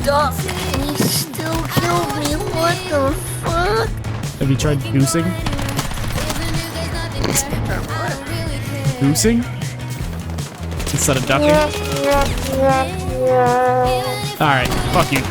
Stop! He still killed me. What the fuck? Have you tried goosing? Goosing? Instead of ducking? Alright, fuck you.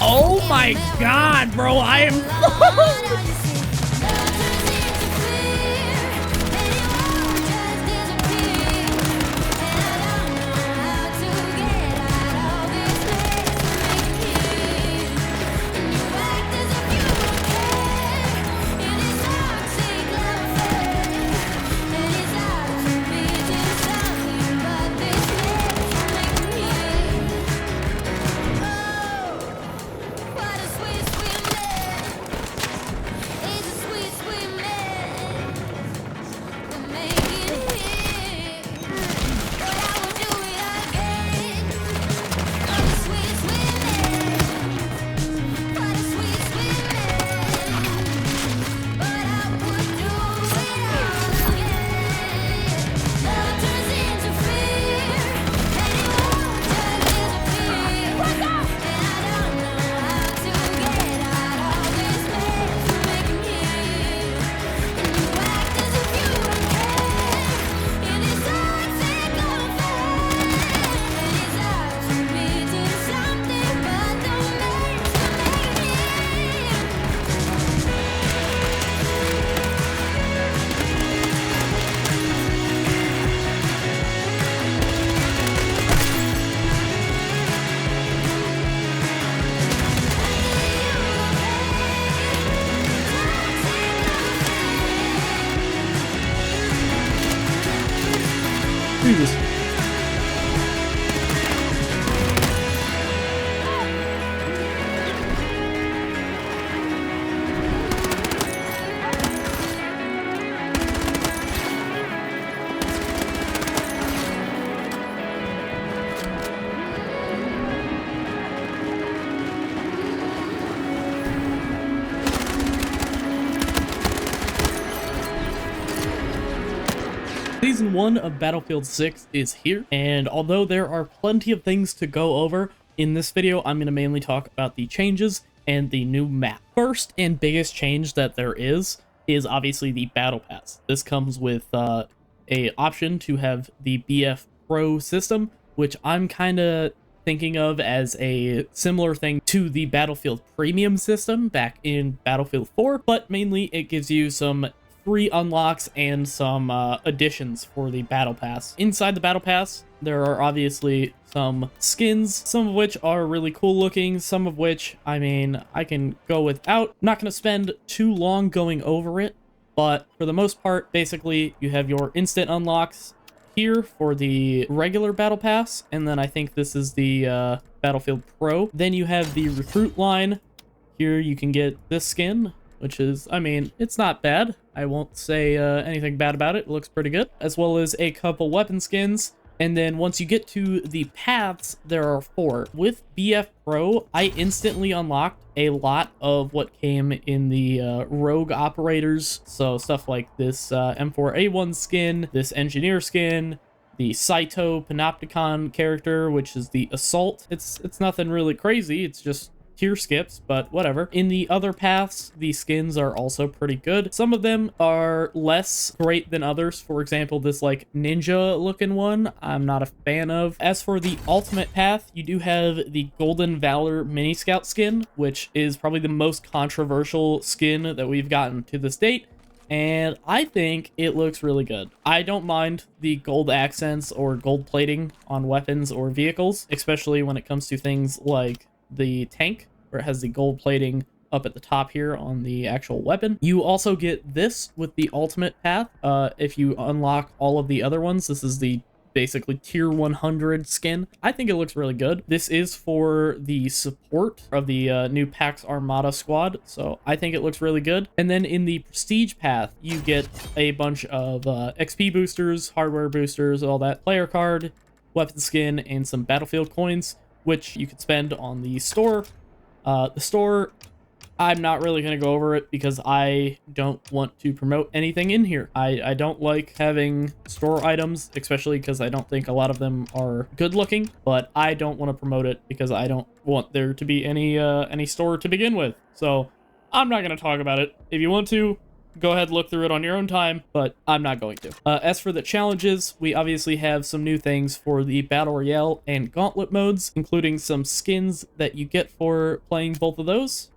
Oh my god, bro, I am Jesus. Season 1 of Battlefield 6 is here, and although there are plenty of things to go over, in this video I'm going to mainly talk about the changes and the new map. First and biggest change that there is obviously the Battle Pass. This comes with a option to have the BF Pro system, which I'm kind of thinking of as a similar thing to the Battlefield Premium system back in Battlefield 4, but mainly it gives you some free unlocks and some additions for the Battle Pass. Inside the Battle Pass, there are obviously some skins, some of which are really cool looking, some of which, I mean, I can go without. I'm not going to spend too long going over it, but for the most part, basically, you have your instant unlocks here for the regular Battle Pass, and then I think this is the Battlefield Pro. Then you have the Recruit line. Here you can get this skin, which is, I mean, it's not bad. I won't say anything bad about it. It looks pretty good. As well as a couple weapon skins. And then once you get to the paths, there are 4. With BF Pro, I instantly unlocked a lot of what came in the rogue operators. So stuff like this M4A1 skin, this engineer skin, the Saito Panopticon character, which is the assault. It's nothing really crazy. It's just tier skips, but whatever. In the other paths, the skins are also pretty good. Some of them are less great than others. For example, this like ninja looking one, I'm not a fan of. As for the ultimate path, you do have the Golden Valor Mini Scout skin, which is probably the most controversial skin that we've gotten to this date. and I think it looks really good. I don't mind the gold accents or gold plating on weapons or vehicles, especially when it comes to things like the tank, where it has the gold plating up at the top here on the actual weapon. You also get this with the ultimate path. If you unlock all of the other ones, this is the basically tier 100 skin. I think it looks really good. This is for the support of the new Pax Armada squad, so I think it looks really good. And then in the prestige path, you get a bunch of XP boosters, hardware boosters, all that, player card, weapon skin, and some battlefield coins, which you can spend on the store. The store, I'm not really going to go over it because I don't want to promote anything in here. I don't like having store items, especially because I don't think a lot of them are good looking, but I don't want to promote it because I don't want there to be any store to begin with. So I'm not going to talk about it. If you want to, go ahead, look through it on your own time, but I'm not going to. As for the challenges, we obviously have some new things for the Battle Royale and Gauntlet modes, including some skins that you get for playing both of those.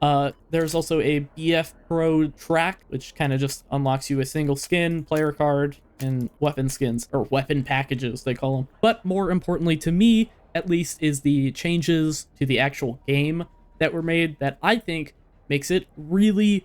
There's also a BF Pro track, which kind of just unlocks you a single skin, player card, and weapon skins, or weapon packages, they call them. But more importantly to me, at least, is the changes to the actual game that were made that I think makes it really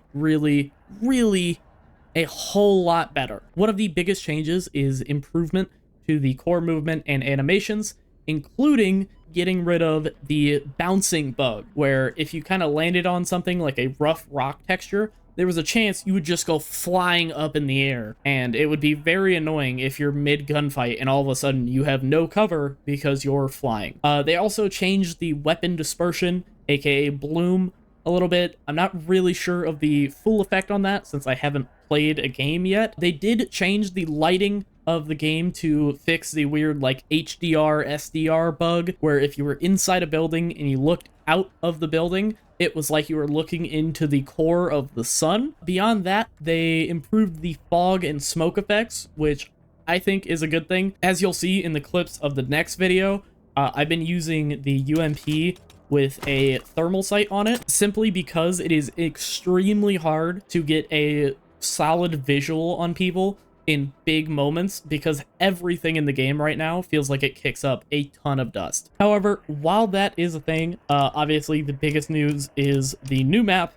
a whole lot better. One of the biggest changes is improvement to the core movement and animations, including getting rid of the bouncing bug, where if you kind of landed on something like a rough rock texture, there was a chance you would just go flying up in the air, and it would be very annoying if you're mid gunfight and all of a sudden you have no cover because you're flying. They also changed the weapon dispersion, aka bloom, a little bit. I'm not really sure of the full effect on that since I haven't played a game yet. They did change the lighting of the game to fix the weird like HDR SDR bug, where if you were inside a building and you looked out of the building, it was like you were looking into the core of the sun. Beyond that, they improved the fog and smoke effects, which I think is a good thing. As you'll see in the clips of the next video, I've been using the UMP with a thermal sight on it, simply because it is extremely hard to get a solid visual on people in big moments, because everything in the game right now feels like it kicks up a ton of dust. However, while that is a thing, obviously the biggest news is the new map,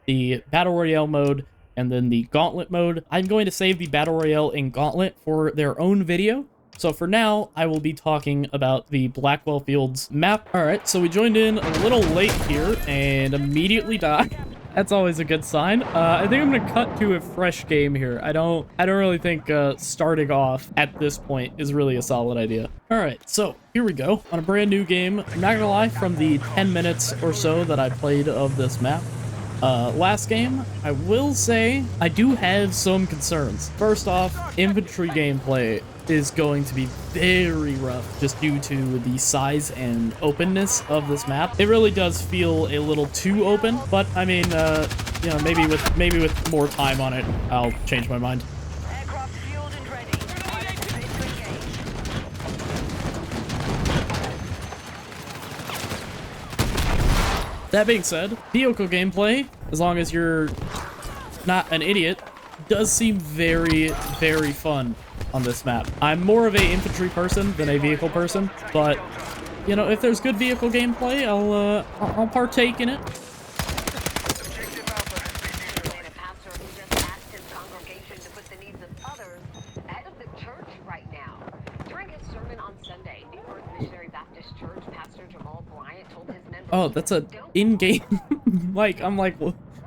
the Battle Royale mode, and then the Gauntlet mode. I'm going to save the Battle Royale and Gauntlet for their own video. So for now, I will be talking about the Blackwell Fields map. All right, so we joined in a little late here and immediately died. That's always a good sign. I think I'm gonna cut to a fresh game here. I don't really think starting off at this point is really a solid idea. All right, so here we go on a brand new game. I'm not gonna lie, from the 10 minutes or so that I played of this map, last game, I will say I do have some concerns. First off, infantry gameplay is going to be very rough just due to the size and openness of this map. It really does feel a little too open, but I mean, you know, maybe with more time on it, I'll change my mind. That being said, vehicle gameplay, as long as you're not an idiot, does seem very fun on this map. I'm more of a infantry person than a vehicle person, but you know, if there's good vehicle gameplay, I'll partake in it. Oh, that's a in-game mic. I'm like,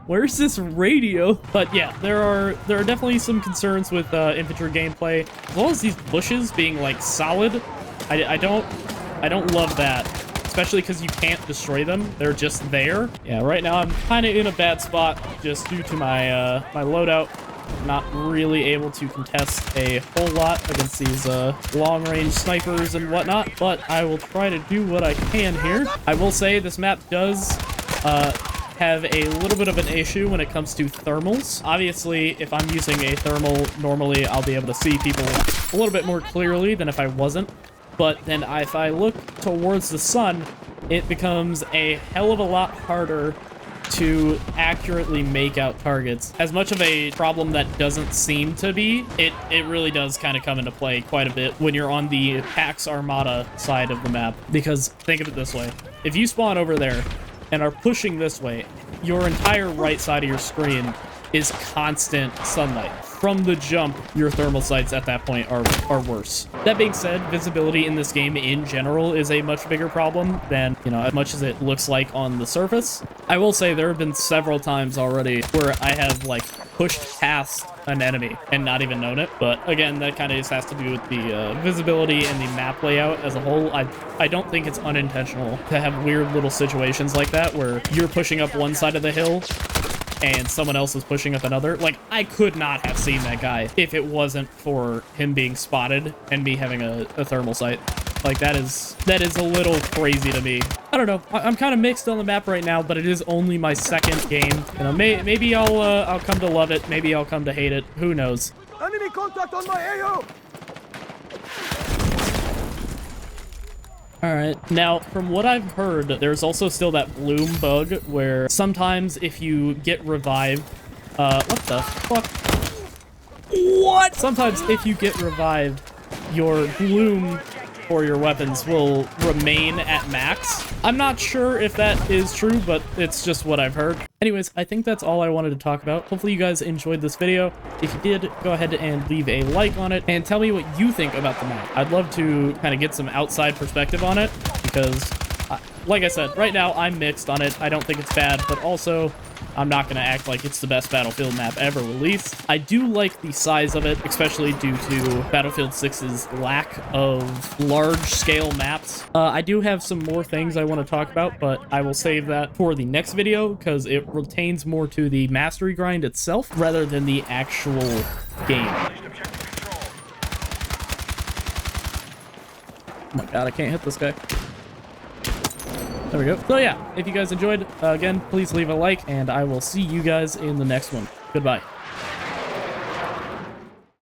where's this radio? But yeah, there are definitely some concerns with infantry gameplay, as well as these bushes being like solid. I don't love that, especially because you can't destroy them. They're just there. Yeah, right now I'm kind of in a bad spot just due to my my loadout. Not really able to contest a whole lot against these long-range snipers and whatnot, but I will try to do what I can here. I will say this map does have a little bit of an issue when it comes to thermals. Obviously, if I'm using a thermal, normally I'll be able to see people a little bit more clearly than if I wasn't. But then if I look towards the sun, it becomes a hell of a lot harder to accurately make out targets. As much of a problem that doesn't seem to be, it really does kind of come into play quite a bit when you're on the Pax Armada side of the map. Because think of it this way. If you spawn over there and are pushing this way, your entire right side of your screen is constant sunlight. From the jump, your thermal sights at that point are worse. That being said, visibility in this game in general is a much bigger problem than, you know, as much as it looks like on the surface. I will say there have been several times already where I have, like, pushed past an enemy and not even known it. But again, that kind of just has to do with the visibility and the map layout as a whole. I don't think it's unintentional to have weird little situations like that where you're pushing up one side of the hill and someone else is pushing up another. Like, I could not have seen that guy if it wasn't for him being spotted and me having a thermal sight. Like, that is a little crazy to me. I don't know. I'm kind of mixed on the map right now, but it is only my second game. You know, maybe I'll come to love it. Maybe I'll come to hate it. Who knows? Enemy contact on my AO! Alright, now, from what I've heard, there's also still that bloom bug where sometimes if you get revived... what the fuck? What? Sometimes if you get revived, your bloom for your weapons will remain at max. I'm not sure if that is true, but it's just what I've heard. Anyways, I think that's all I wanted to talk about. Hopefully you guys enjoyed this video. If you did, go ahead and leave a like on it and tell me what you think about the map. I'd love to kind of get some outside perspective on it because, like I said, right now I'm mixed on it. I don't think it's bad, but also I'm not going to act like it's the best Battlefield map ever released. I do like the size of it, especially due to Battlefield 6's lack of large-scale maps. I do have some more things I want to talk about, but I will save that for the next video because it retains more to the mastery grind itself rather than the actual game. Oh my god, I can't hit this guy. There we go. So yeah, if you guys enjoyed, again, please leave a like, and I will see you guys in the next one. Goodbye.